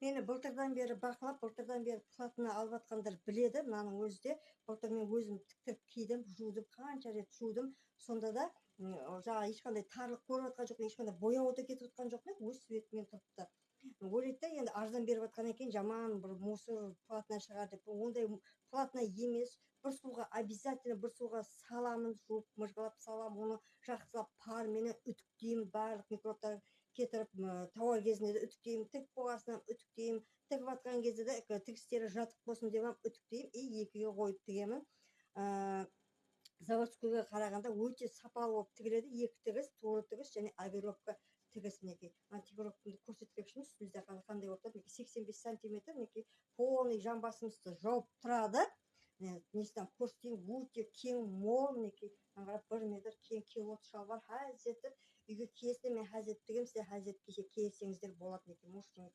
Мені былтырдан бері бақылап, былтырдан бері платына алып жатқандар біледі. Мынаның өзі де былтыр мен өзім тіктіріп кидім, жудым, қанша рет жудым. Сонда да жаңағы ешқандай тарлық көріп жатқан жоқпын, ешқандай бояуы да кетіп жатқан жоқ. Өз светімен тұрыпты. Ойлайды да енді арзан беріп жатқаннан кейін жаман бір мусор платно шығар деп. Ондай платно емес. Бір суға обязательно бір суға саламын, жуып мыжғылап саламын, оны жақсылап парменен үтіктеймін, барлық микробтар кетіріп, тауар кезінде де үтіктеймін, тігіп болғасынан үтіктеймін, тігіп жатқан кезде де тігістері жатық болсын деп алып үтіктеймін и екіге қойып тігемін. Заводскойға қарағанда өте сапалы болып тігіледі. Екі тігіс, тура тігіс және оверлокка тігіс мінекей. Антигрофты көрсетпекшімін, үстімізде қандай болып тұрады. 85 сантиметр, мінекей полный жамбасымызды жауып тұрады. Несінен көрсетейін, өте кең, мол, мінекей. Қарап 1 метр кең килот шалбар хәз етіп үйге киесіздер, мен хәз етіп тігемін, сіздер хәз етіп келсеңіздер болады. Мінекей